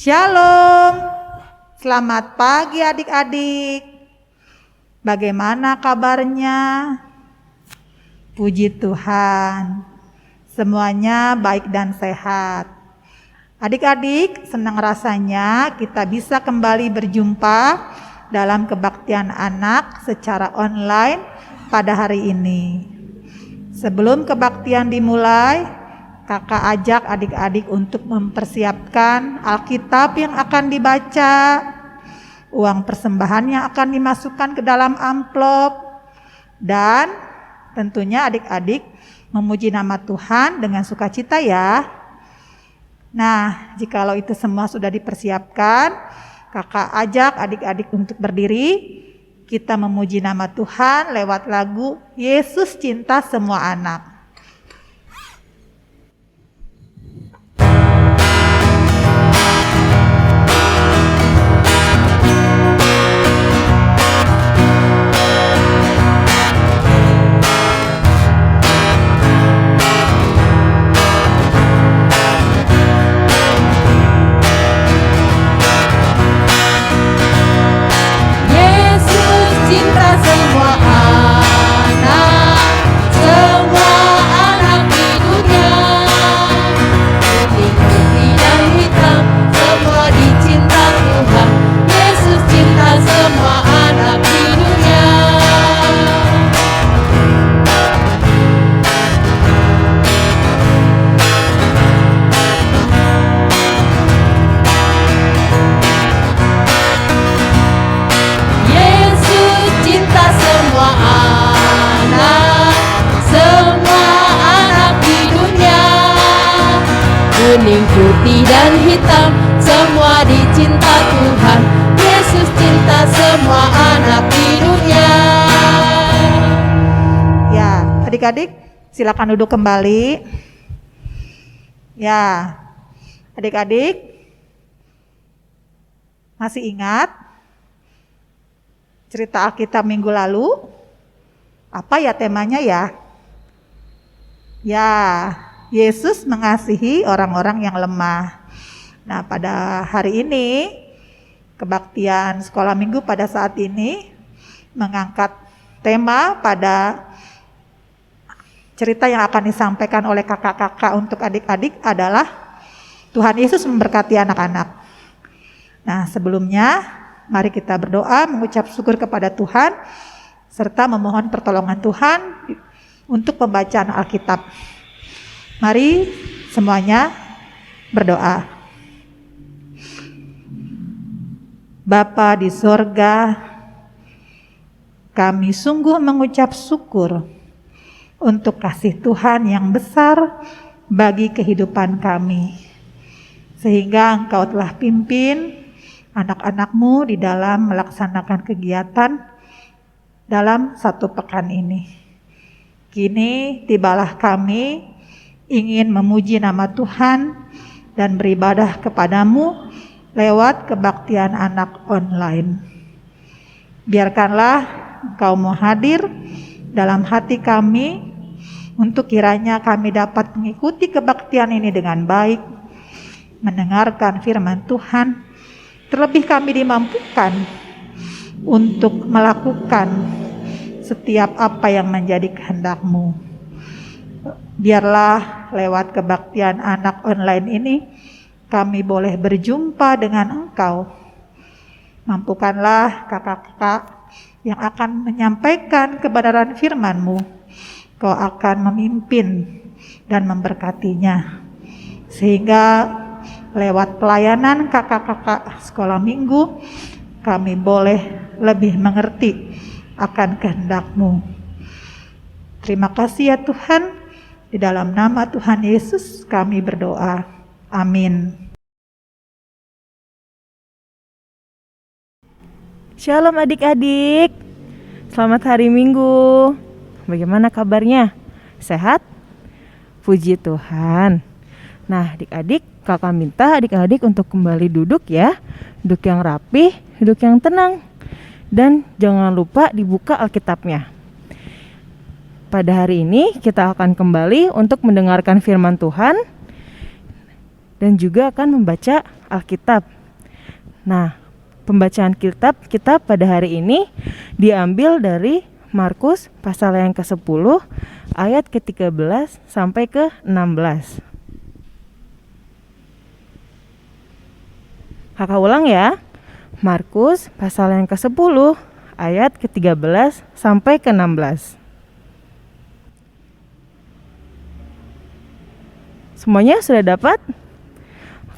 Shalom, selamat pagi adik-adik. Bagaimana kabarnya? Puji Tuhan, semuanya baik dan sehat. Adik-adik, senang rasanya kita bisa kembali berjumpa dalam kebaktian anak secara online pada hari ini. Sebelum kebaktian dimulai, Kakak ajak adik-adik untuk mempersiapkan Alkitab yang akan dibaca, uang persembahan yang akan dimasukkan ke dalam amplop, dan tentunya adik-adik memuji nama Tuhan dengan sukacita ya. Nah, jikalau itu semua sudah dipersiapkan, Kakak ajak adik-adik untuk berdiri. Kita memuji nama Tuhan lewat lagu Yesus Cinta Semua Anak. Kuning, putih, dan hitam, semua dicinta Tuhan. Yesus cinta semua anak di dunia. Ya, adik-adik silakan duduk kembali. Ya, adik-adik masih ingat cerita Alkitab minggu lalu? Apa ya temanya ya? Ya, Yesus mengasihi orang-orang yang lemah. Nah, pada hari ini, kebaktian sekolah minggu pada saat ini mengangkat tema pada cerita yang akan disampaikan oleh kakak-kakak untuk adik-adik adalah Tuhan Yesus memberkati anak-anak. Nah, sebelumnya mari kita berdoa mengucap syukur kepada Tuhan serta memohon pertolongan Tuhan untuk pembacaan Alkitab. Mari semuanya berdoa. Bapa di sorga, kami sungguh mengucap syukur untuk kasih Tuhan yang besar bagi kehidupan kami. Sehingga Engkau telah pimpin anak-anak-Mu di dalam melaksanakan kegiatan dalam satu pekan ini. Kini tibalah kami ingin memuji nama Tuhan dan beribadah kepadamu lewat kebaktian anak online. Biarkanlah Engkau mau hadir dalam hati kami untuk kiranya kami dapat mengikuti kebaktian ini dengan baik, mendengarkan firman Tuhan, terlebih kami dimampukan untuk melakukan setiap apa yang menjadi kehendak-Mu. Biarlah lewat kebaktian anak online ini kami boleh berjumpa dengan Engkau. Mampukanlah kakak-kakak yang akan menyampaikan kebenaran firman-Mu. Kau akan memimpin dan memberkatinya. Sehingga lewat pelayanan kakak-kakak sekolah minggu kami boleh lebih mengerti akan kehendak-Mu. Terima kasih ya Tuhan. Di dalam nama Tuhan Yesus kami berdoa. Amin. Shalom adik-adik. Selamat hari Minggu. Bagaimana kabarnya? Sehat? Puji Tuhan. Nah, adik-adik, kakak minta adik-adik untuk kembali duduk ya. Duduk yang rapih, duduk yang tenang. Dan jangan lupa dibuka Alkitabnya. Pada hari ini kita akan kembali untuk mendengarkan firman Tuhan dan juga akan membaca Alkitab. Nah, pembacaan kitab kita pada hari ini diambil dari Markus pasal yang ke-10 ayat ke-13 sampai ke-16. Kakak ulang ya. Markus pasal yang ke-10 ayat ke-13 sampai ke-16. Semuanya sudah dapat?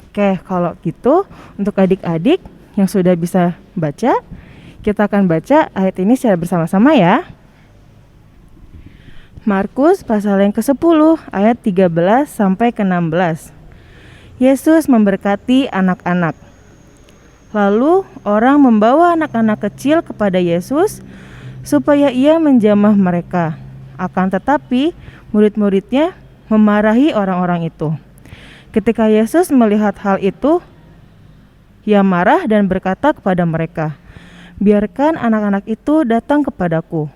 Oke, kalau gitu untuk adik-adik yang sudah bisa baca, kita akan baca ayat ini secara bersama-sama ya. Markus pasal yang ke-10 ayat 13 sampai ke-16. Yesus memberkati anak-anak. Lalu orang membawa anak-anak kecil kepada Yesus supaya ia menjamah mereka. Akan tetapi murid-muridnya memarahi orang-orang itu. Ketika Yesus melihat hal itu, ia marah dan berkata kepada mereka, "Biarkan anak-anak itu datang kepadaku.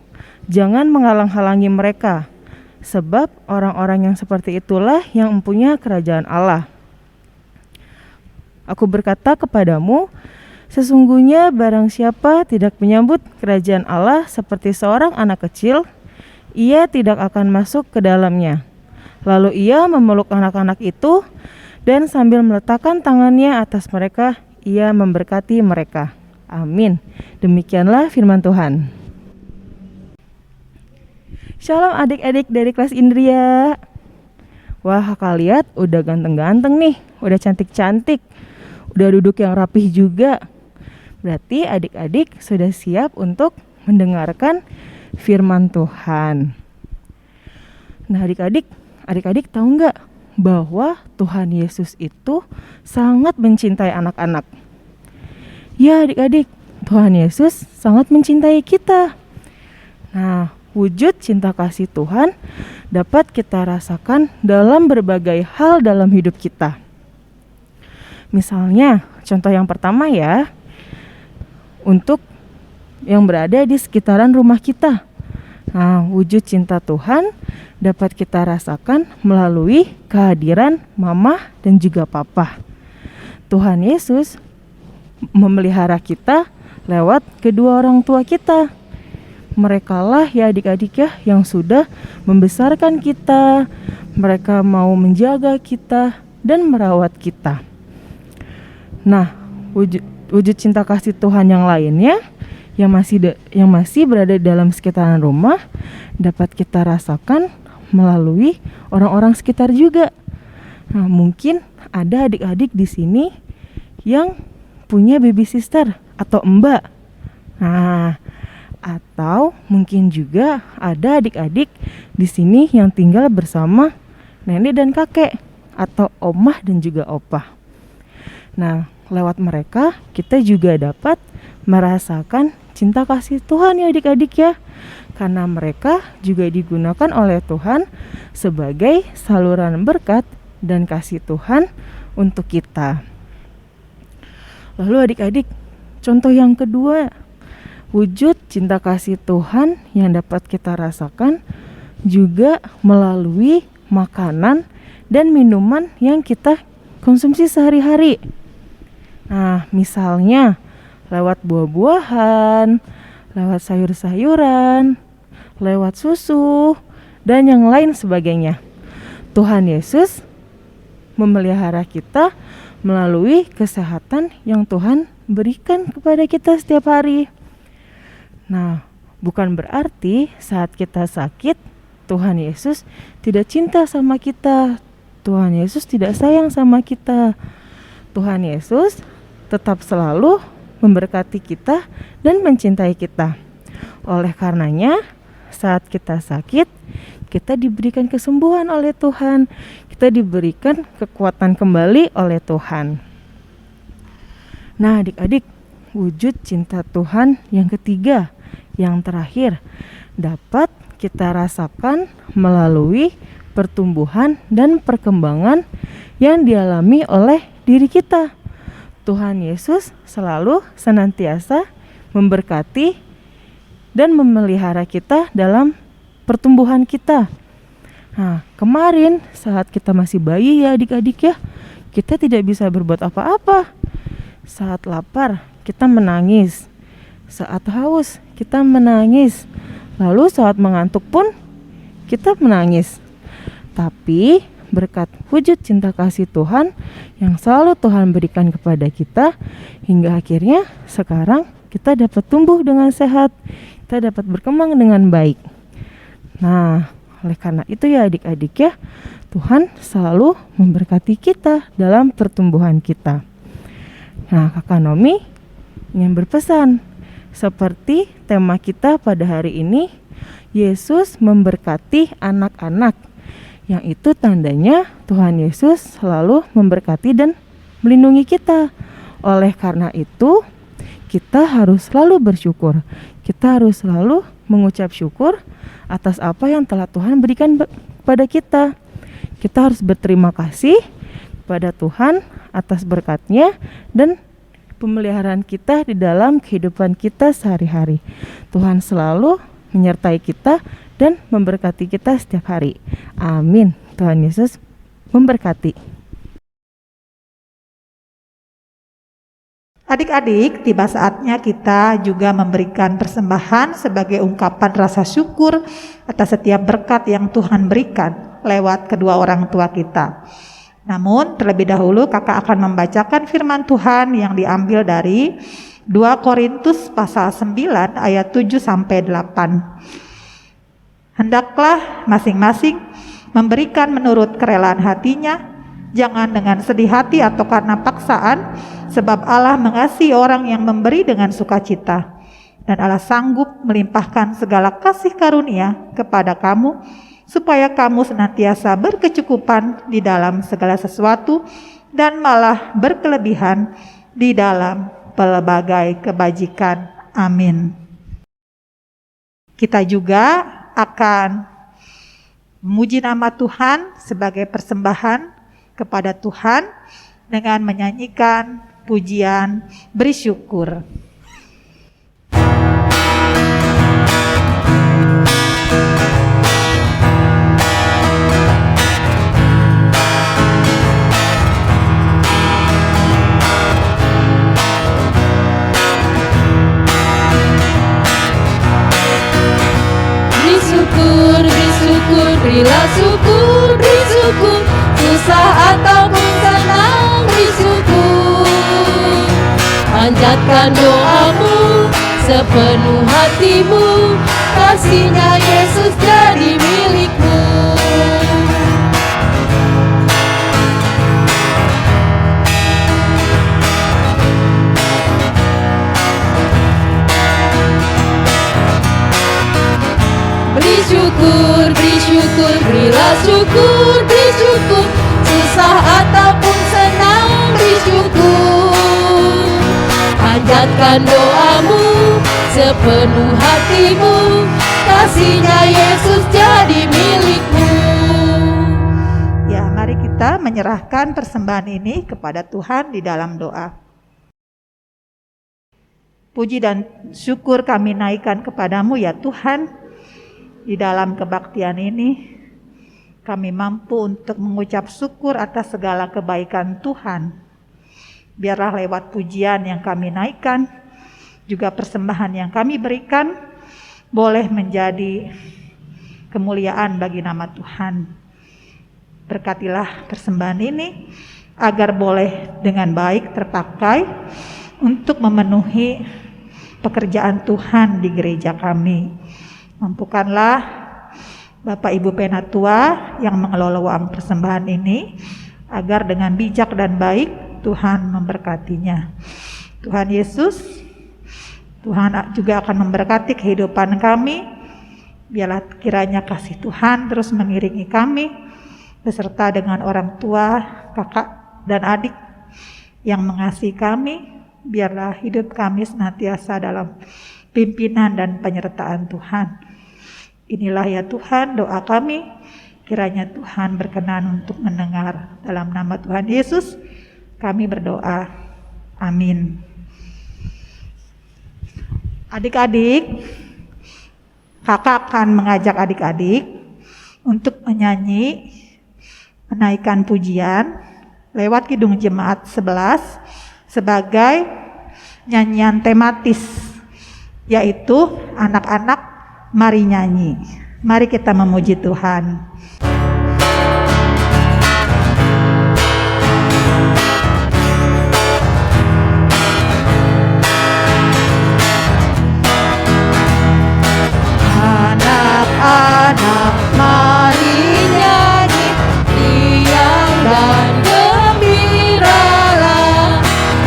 Jangan menghalang-halangi mereka, sebab orang-orang yang seperti itulah yang mempunyai kerajaan Allah. Aku berkata kepadamu, sesungguhnya barang siapa tidak menyambut kerajaan Allah seperti seorang anak kecil, ia tidak akan masuk ke dalamnya." Lalu ia memeluk anak-anak itu dan sambil meletakkan tangannya atas mereka, ia memberkati mereka. Amin. Demikianlah firman Tuhan. Shalom adik-adik dari kelas Indria. Wah, kakak lihat udah ganteng-ganteng nih, udah cantik-cantik, udah duduk yang rapih juga. Berarti adik-adik sudah siap untuk mendengarkan firman Tuhan. Nah, adik-adik tahu nggak bahwa Tuhan Yesus itu sangat mencintai anak-anak? Ya adik-adik, Tuhan Yesus sangat mencintai kita. Nah, wujud cinta kasih Tuhan dapat kita rasakan dalam berbagai hal dalam hidup kita. Misalnya, contoh yang pertama ya, untuk yang berada di sekitaran rumah kita. Nah, wujud cinta Tuhan dapat kita rasakan melalui kehadiran mama dan juga papa. Tuhan Yesus memelihara kita lewat kedua orang tua kita. Merekalah ya adik-adik ya yang sudah membesarkan kita. Mereka mau menjaga kita dan merawat kita. Nah, wujud cinta kasih Tuhan yang lainnya yang masih berada dalam sekitaran rumah dapat kita rasakan melalui orang-orang sekitar juga. Nah, mungkin ada adik-adik di sini yang punya baby sister atau mbak. Nah, atau mungkin juga ada adik-adik di sini yang tinggal bersama nenek dan kakek atau omah dan juga opah. Nah, lewat mereka kita juga dapat merasakan cinta kasih Tuhan ya adik-adik ya. Karena mereka juga digunakan oleh Tuhan sebagai saluran berkat dan kasih Tuhan untuk kita. Lalu adik-adik, contoh yang kedua, wujud cinta kasih Tuhan yang dapat kita rasakan juga melalui makanan dan minuman yang kita konsumsi sehari-hari. Nah, misalnya lewat buah-buahan, lewat sayur-sayuran, lewat susu, dan yang lain sebagainya. Tuhan Yesus memelihara kita melalui kesehatan yang Tuhan berikan kepada kita setiap hari. Nah, bukan berarti saat kita sakit, Tuhan Yesus tidak cinta sama kita. Tuhan Yesus tidak sayang sama kita. Tuhan Yesus tetap selalu memberkati kita dan mencintai kita. Oleh karenanya, saat kita sakit, kita diberikan kesembuhan oleh Tuhan. Kita diberikan kekuatan kembali oleh Tuhan. Nah, adik-adik, wujud cinta Tuhan yang ketiga, yang terakhir, dapat kita rasakan melalui pertumbuhan dan perkembangan yang dialami oleh diri kita. Tuhan Yesus selalu senantiasa memberkati dan memelihara kita dalam pertumbuhan kita. Nah, kemarin saat kita masih bayi ya adik-adik ya, kita tidak bisa berbuat apa-apa. Saat lapar, kita menangis. Saat haus, kita menangis. Lalu saat mengantuk pun, kita menangis. Tapi berkat wujud cinta kasih Tuhan yang selalu Tuhan berikan kepada kita, hingga akhirnya sekarang kita dapat tumbuh dengan sehat, kita dapat berkembang dengan baik. Nah, oleh karena itu ya adik-adik ya, Tuhan selalu memberkati kita dalam pertumbuhan kita. Nah, Kakak Nomi ingin berpesan, seperti tema kita pada hari ini, Yesus memberkati anak-anak. Yang itu tandanya Tuhan Yesus selalu memberkati dan melindungi kita. Oleh karena itu, kita harus selalu bersyukur. Kita harus selalu mengucap syukur atas apa yang telah Tuhan berikan kepada kita. Kita harus berterima kasih kepada Tuhan atas berkat-Nya dan pemeliharaan kita di dalam kehidupan kita sehari-hari. Tuhan selalu menyertai kita dan memberkati kita setiap hari. Amin. Tuhan Yesus memberkati. Adik-adik, tiba saatnya kita juga memberikan persembahan sebagai ungkapan rasa syukur atas setiap berkat yang Tuhan berikan lewat kedua orang tua kita. Namun terlebih dahulu kakak akan membacakan firman Tuhan yang diambil dari 2 Korintus pasal 9 ayat 7 sampai 8. Hendaklah masing-masing memberikan menurut kerelaan hatinya, jangan dengan sedih hati atau karena paksaan, sebab Allah mengasihi orang yang memberi dengan sukacita. Dan Allah sanggup melimpahkan segala kasih karunia kepada kamu, supaya kamu senantiasa berkecukupan di dalam segala sesuatu, dan malah berkelebihan di dalam pelbagai kebajikan. Amin. Kita juga akan memuji nama Tuhan sebagai persembahan kepada Tuhan dengan menyanyikan pujian beri syukur. Berilah syukur, beri syukur, susah ataupun senang, beri syukur. Panjatkan doamu sepenuh hatimu, kasih-Nya Yesus jadi milikmu. Beri syukur, berilah syukur, beri syukur, susah ataupun senang, beri syukur. Panjatkan doamu sepenuh hatimu, kasih-Nya Yesus jadi milikmu. Ya, mari kita menyerahkan persembahan ini kepada Tuhan di dalam doa. Puji dan syukur kami naikkan kepadamu ya Tuhan. Di dalam kebaktian ini, kami mampu untuk mengucap syukur atas segala kebaikan Tuhan. Biarlah lewat pujian yang kami naikkan, juga persembahan yang kami berikan, boleh menjadi kemuliaan bagi nama Tuhan. Berkatilah persembahan ini, agar boleh dengan baik terpakai untuk memenuhi pekerjaan Tuhan di gereja kami. Mampukanlah Bapak Ibu Penatua yang mengelola uang persembahan ini, agar dengan bijak dan baik Tuhan memberkatinya. Tuhan Yesus, Tuhan juga akan memberkati kehidupan kami. Biarlah kiranya kasih Tuhan terus mengiringi kami, beserta dengan orang tua, kakak dan adik yang mengasihi kami. Biarlah hidup kami senantiasa dalam pimpinan dan penyertaan Tuhan. Inilah ya Tuhan doa kami, kiranya Tuhan berkenan untuk mendengar. Dalam nama Tuhan Yesus kami berdoa, amin. Adik-adik, kakak akan mengajak adik-adik untuk menyanyi, menaikkan pujian lewat Kidung Jemaat 11 sebagai nyanyian tematis, yaitu anak-anak mari nyanyi. Mari kita memuji Tuhan. Anak-anak mari nyanyi, riang dan gembiralah,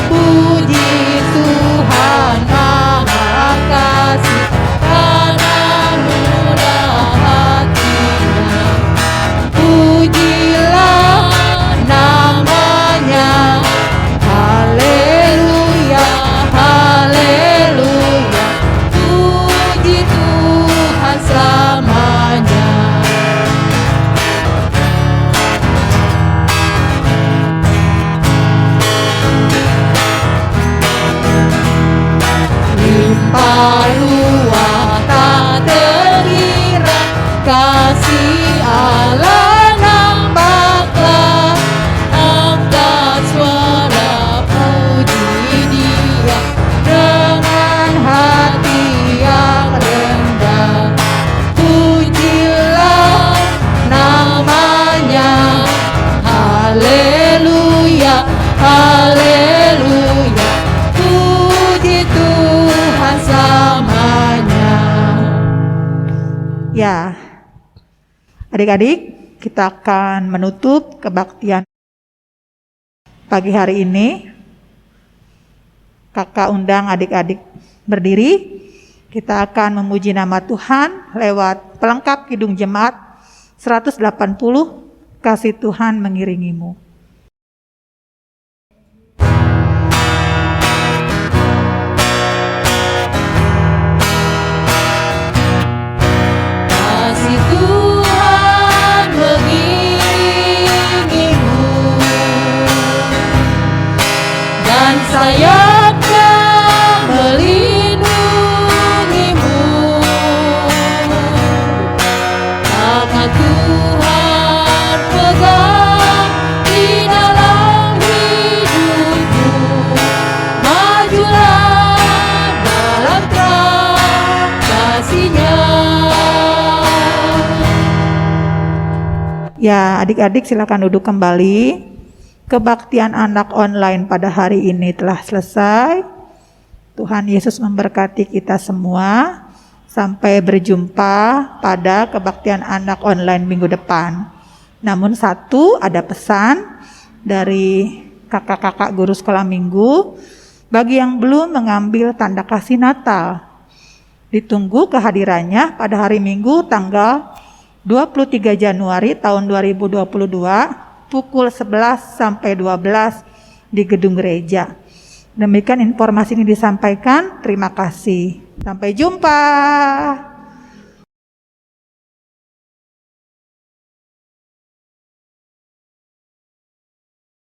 puji Tuhan Maha Kasih karena murah hatinya. Pujilah namanya, haleluya, haleluya, puji Tuhan selamanya. Limpah ruah tak terkira, kasih Allah nampaklah. Angkat suara puji Dia dengan hati yang rendah. Pujilah namanya, haleluya, haleluya, puji Tuhan selamanya. Ya, adik-adik, kita akan menutup kebaktian pagi hari ini. Kakak undang adik-adik berdiri. Kita akan memuji nama Tuhan lewat pelengkap Kidung Jemaat 180, Kasih Tuhan mengiringimu. Kasih Tuhan mengiringimu, dan sayapnya melindungimu. Tangan Tuhan pegang di dalam hidupmu. Majulah dalam terang kasih-Nya. Ya, adik-adik silakan duduk kembali. Kebaktian anak online pada hari ini telah selesai. Tuhan Yesus memberkati kita semua. Sampai berjumpa pada kebaktian anak online minggu depan. Namun satu, ada pesan dari kakak-kakak guru sekolah minggu. Bagi yang belum mengambil tanda kasih Natal, ditunggu kehadirannya pada hari Minggu tanggal 23 Januari tahun 2022 pukul 11 sampai 12 di gedung gereja. Demikian informasi ini disampaikan. Terima kasih. Sampai jumpa.